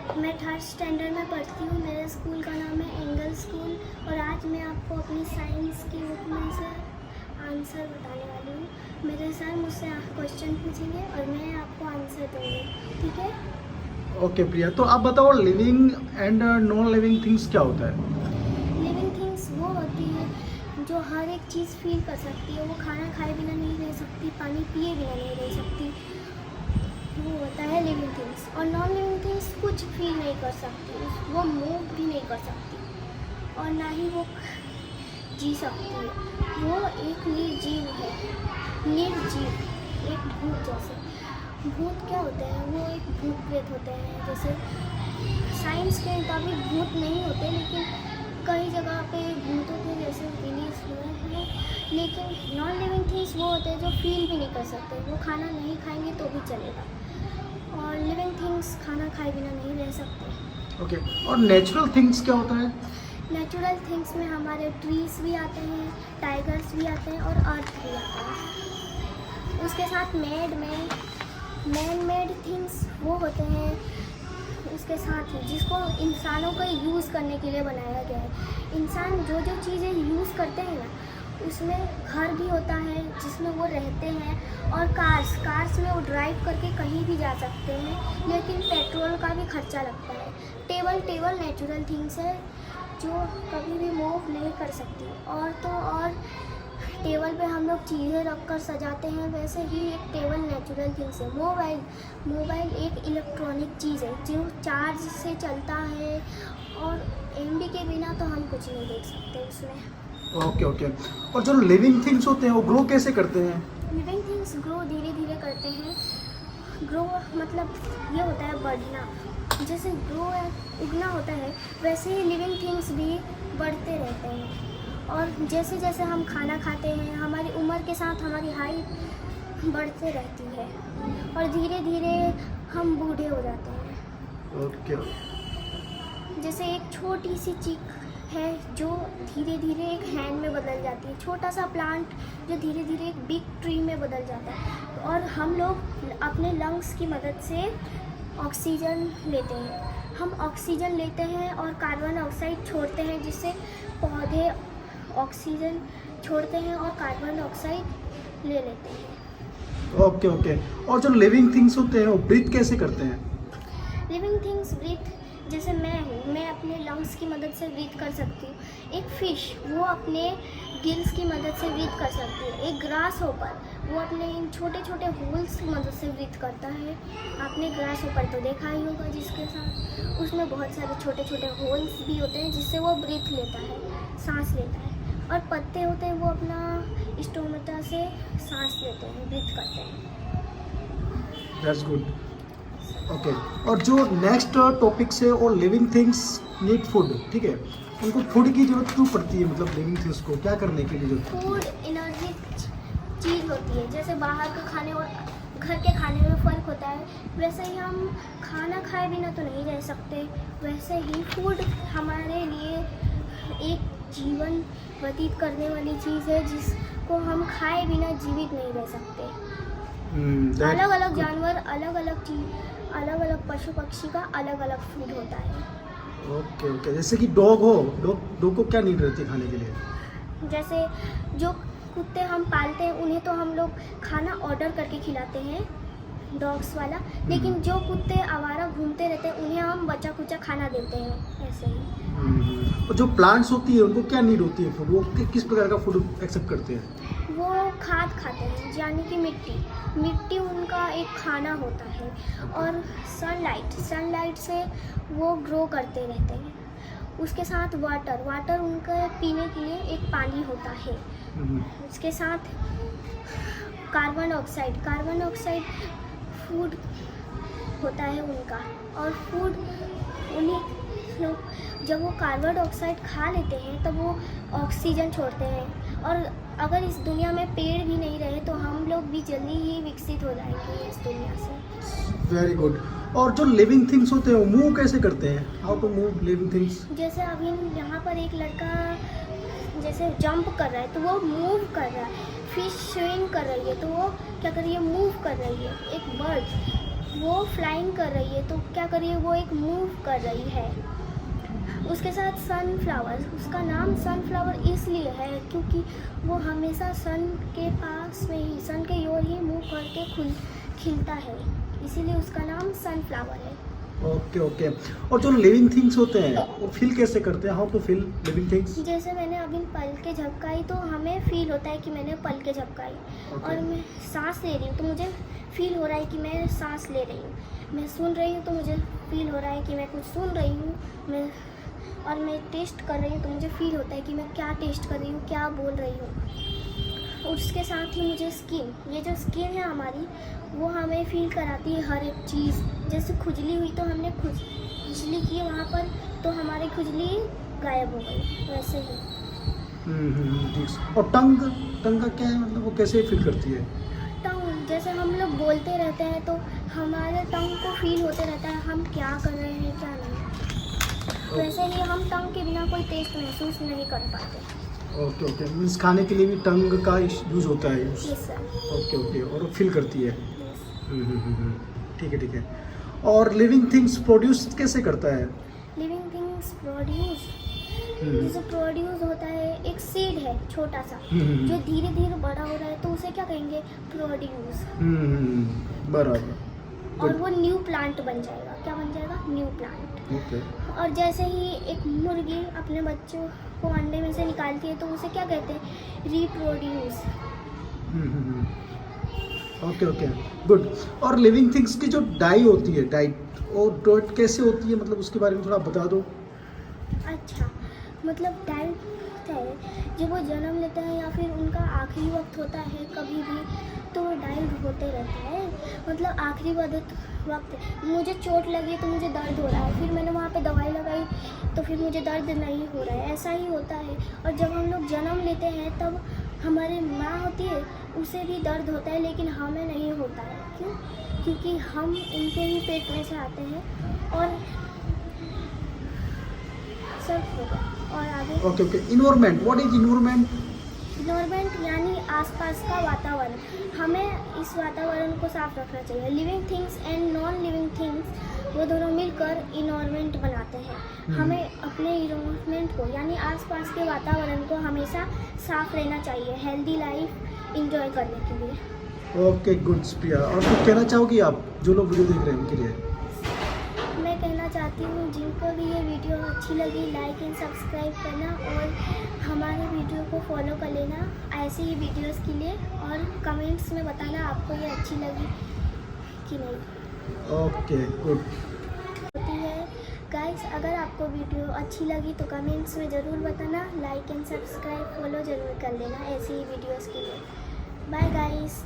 मैं third standard में पढ़ती हूँ। मेरे स्कूल का नाम है एंगल स्कूल और आज मैं आपको अपनी साइंस की बुक में से आंसर बताने वाली हूँ। मेरे सर मुझसे क्वेश्चन पूछेंगे और मैं आपको आंसर दूँगी, ठीक है? ओके प्रिया, तो आप बताओ living and non living things क्या होता है? लिविंग थिंग्स वो होती है जो हर एक चीज़ फील कर सकती है। वो खाना खाए बिना नहीं रह सकती, पानी पिए बिना नहीं रह सकती। वो होता है लिविंग थिंग्स। और नॉन लिविंग थिंग्स कुछ फील नहीं कर सकती, वो मूव भी नहीं कर सकती और ना ही वो जी सकती है। वो एक निर्जीव है, निर्जीव, एक भूत जैसे। भूत क्या होते हैं? वो एक भूत प्रेत होते हैं। जैसे साइंस के मुताबिक भूत नहीं होते, लेकिन कई जगह पे भूतों के जैसे रिलीज हुए हैं। लेकिन नॉन लिविंग थिंग्स वो होते हैं जो फील भी नहीं कर सकते। वो खाना नहीं खाएंगे तो भी चलेगा और लिविंग थिंग्स खाना खाए बिना नहीं रह सकते। ओके, और नेचुरल थिंग्स क्या होता है? नेचुरल थिंग्स में हमारे ट्रीज भी आते हैं, टाइगर्स भी आते हैं और अर्थ भी आता है। उसके साथ मैन मेड थिंग्स वो होते हैं उसके साथ ही, जिसको इंसानों को यूज़ करने के लिए बनाया गया है। इंसान जो जो चीज़ें यूज़ करते हैं ना, उसमें घर भी होता है जिसमें वो रहते हैं और कार्स में वो ड्राइव करके कहीं भी जा सकते हैं, लेकिन पेट्रोल का भी खर्चा लगता है। टेबल नेचुरल थिंग्स है जो कभी भी मूव नहीं कर सकती। और टेबल पे हम लोग चीज़ें रख कर सजाते हैं, वैसे ही एक टेबल नेचुरल थिंग्स है। मोबाइल एक इलेक्ट्रॉनिक चीज़ है जो चार्ज से चलता है और एमबी के बिना तो हम कुछ नहीं देख सकते उसमें। ओके, और जो लिविंग थिंग्स होते हैं वो ग्रो कैसे करते हैं? लिविंग थिंग्स ग्रो धीरे धीरे करते हैं। ग्रो मतलब ये होता है बढ़ना। जैसे ग्रो उगना होता है, वैसे ही लिविंग थिंग्स भी बढ़ते रहते हैं। और जैसे जैसे हम खाना खाते हैं, हमारी उम्र के साथ हमारी हाइट बढ़ते रहती है और धीरे धीरे हम बूढ़े हो जाते हैं। ओके, जैसे एक छोटी सी चीख है जो धीरे धीरे एक हैंड में बदल जाती है। छोटा सा प्लांट जो धीरे धीरे एक बिग ट्री में बदल जाता है। और हम लोग अपने लंग्स की मदद से ऑक्सीजन लेते हैं। हम ऑक्सीजन लेते हैं और कार्बन डाइऑक्साइड छोड़ते हैं, जिससे पौधे ऑक्सीजन छोड़ते हैं और कार्बन डाइऑक्साइड ले लेते हैं। ओके, और जो लिविंग थिंग्स होते हैं वो ब्रीथ कैसे करते हैं? लिविंग थिंग्स ब्रीथ, जैसे मैं हूँ, मैं अपने लंग्स की मदद से ब्रीथ कर सकती हूँ। एक फिश वो अपने गिल्स की मदद से ब्रीथ कर सकती है। एक ग्रास होपर वो अपने इन छोटे छोटे होल्स की मदद से ब्रीथ करता है। आपने ग्रास होपर तो देखा ही होगा, जिसके साथ उसमें बहुत सारे छोटे छोटे होल्स भी होते हैं जिससे वो ब्रीथ लेता है, सांस लेता है। और पत्ते होते हैं वो अपना स्टोमेटा से सांस लेते हैं, ब्रीथ करते हैं। That's good. ओके, और जो नेक्स्ट टॉपिक से और लिविंग थिंग्स नीड फूड, ठीक है, उनको फूड की जरूरत क्यों पड़ती है? मतलब लिविंग थिंग्स को क्या करने के लिए जरूरत पड़ती है? फूड एनर्जी चीज़ होती है। जैसे बाहर के खाने और घर के खाने में फ़र्क होता है, वैसे ही हम खाना खाए बिना तो नहीं रह सकते। वैसे ही फूड हमारे लिए एक जीवन व्यतीत करने वाली चीज़ है जिसको हम खाए बिना जीवित नहीं रह सकते। अलग अलग जानवर, अलग अलग चीज़, अलग अलग पशु पक्षी का अलग अलग फूड होता है। ओके, जैसे कि डॉग हो, डॉग को क्या नीड रहती है खाने के लिए? जैसे जो कुत्ते हम पालते हैं उन्हें तो हम लोग खाना ऑर्डर करके खिलाते हैं, डॉग्स वाला। लेकिन जो कुत्ते आवारा घूमते रहते हैं उन्हें हम बचा कुचा खाना देते हैं, ऐसे ही। और जो प्लांट्स होती है उनको क्या नीड होती है फूड? वो किस प्रकार का फूड एक्सेप्ट करते हैं? वो खाद खाते हैं, यानी कि मिट्टी उनका एक खाना होता है। और सनलाइट से वो ग्रो करते रहते हैं। उसके साथ वाटर उनका पीने के लिए एक पानी होता है। उसके साथ कार्बन डाइऑक्साइड फूड होता है उनका। और फूड उन्हीं लोग जब वो कार्बन डाइऑक्साइड खा लेते हैं तब वो ऑक्सीजन छोड़ते हैं। और अगर इस दुनिया में पेड़ भी नहीं रहे तो हम लोग भी जल्दी ही विकसित हो जाएंगे इस दुनिया से। Very good. और जो लिविंग थिंग्स होते हैं वो मूव कैसे करते हैं? How to move living things? जैसे अभी यहाँ पर एक लड़का जैसे जंप कर रहा है तो वो मूव कर रहा है। फिश स्विमिंग कर रही है तो वो क्या कर रही है? मूव कर रही है। एक बर्ड वो फ्लाइंग कर रही है, तो क्या कर रही है, वो एक मूव कर रही है। उसके साथ सनफ्लावर, उसका नाम सनफ्लावर इसलिए है क्योंकि वो हमेशा सन के पास में ही, सन के ओर ही मूव करके खिलता है, इसीलिए उसका नाम सनफ्लावर है। Okay okay. और जो लिविंग थिंग्स होते हैं वो फील कैसे करते हैं? How to feel living things? जैसे मैंने अभी पल के झपकाई तो हमें फील होता है कि मैंने पल के झपकाई। और मैं सांस ले रही हूँ तो मुझे फील हो रहा है कि मैं सांस ले रही हूँ। मैं सुन रही हूँ तो मुझे फील हो रहा है कि मैं कुछ सुन रही हूँ। और मैं टेस्ट कर रही हूँ तो मुझे फील होता है कि मैं क्या टेस्ट कर रही हूँ, क्या बोल रही हूँ। और उसके साथ ही मुझे स्किन, ये जो स्किन है हमारी, वो हमें फील कराती है हर एक चीज़। जैसे खुजली हुई तो हमने खुजली की वहाँ पर, तो हमारी खुजली गायब हो गई, वैसे ही। ठीक। और टंग का क्या है, मतलब वो कैसे फील करती है? टंग, जैसे हम लोग बोलते रहते हैं तो हमारे टंग को फील होते रहता है हम क्या कर रहे हैं क्या नहीं। वैसे ही हम टंग के बिना कोई टेस्ट महसूस नहीं कर पाते। Okay okay. मीन्स खाने के लिए भी टंग का यूज़ होता है? Yes sir. Okay okay. और फील करती है? यस। ठीक है ठीक है। और लिविंग थिंग्स प्रोड्यूस कैसे करता है? लिविंग थिंग्स प्रोड्यूस, जैसे प्रोड्यूस होता है, एक सीड है छोटा सा जो धीरे धीरे बड़ा हो रहा है, तो उसे क्या कहेंगे, प्रोड्यूस। बराबर। और वो न्यू प्लांट बन जाएगा। क्या बन जाएगा? New plant. ओके। और जैसे ही एक मुर्गी अपने बच्चों को अंडे में से निकालती है तो उसे क्या कहते हैं, रिप्रोड्यूस। Okay okay good. और लिविंग थिंग्स की जो डाई होती है, डाइट, और डॉट कैसे होती है, मतलब उसके बारे में थोड़ा बता दो। अच्छा, मतलब डाइट है जब वो जन्म लेते हैं या फिर उनका आखिरी वक्त होता है कभी भी, तो वो डाइट होते रहते हैं। मतलब आखिरी वक्त मुझे चोट लगी तो मुझे दर्द हो रहा है, फिर मैंने वहाँ पे दवाई लगाई तो फिर मुझे दर्द नहीं हो रहा है, ऐसा ही होता है। और जब हम लोग जन्म लेते हैं तब हमारी माँ होती है, उसे भी दर्द होता है, लेकिन हमें नहीं होता है। क्यों? क्योंकि हम उनके ही पेट में से आते हैं। और सब होगा। और आगे okay okay. Environment, what is environment? Environment यानी आसपास का वातावरण। हमें इस वातावरण को साफ रखना चाहिए। Living things and non living things, वो दोनों मिलकर इन्वायरमेंट बनाते हैं। हमें अपने इन्वायरमेंट को यानी आसपास के वातावरण को हमेशा साफ रहना चाहिए, हेल्दी लाइफ इंजॉय करने के लिए। ओके गुड प्रिया। और कुछ कहना चाहोगी आप जो लोग वीडियो देख रहे हैं उनके लिए? मैं कहना चाहती हूँ जिनको भी ये वीडियो अच्छी लगी, लाइक एंड सब्सक्राइब करना और हमारे वीडियो को फॉलो कर लेना ऐसे ही वीडियोस के लिए। और कमेंट्स में बताना आपको ये अच्छी लगी कि नहीं। Okay good. होती है गाइस, अगर आपको वीडियो अच्छी लगी तो कमेंट्स में ज़रूर बताना, लाइक एंड सब्सक्राइब फॉलो ज़रूर कर लेना ऐसे ही वीडियोस के लिए। Bye guys.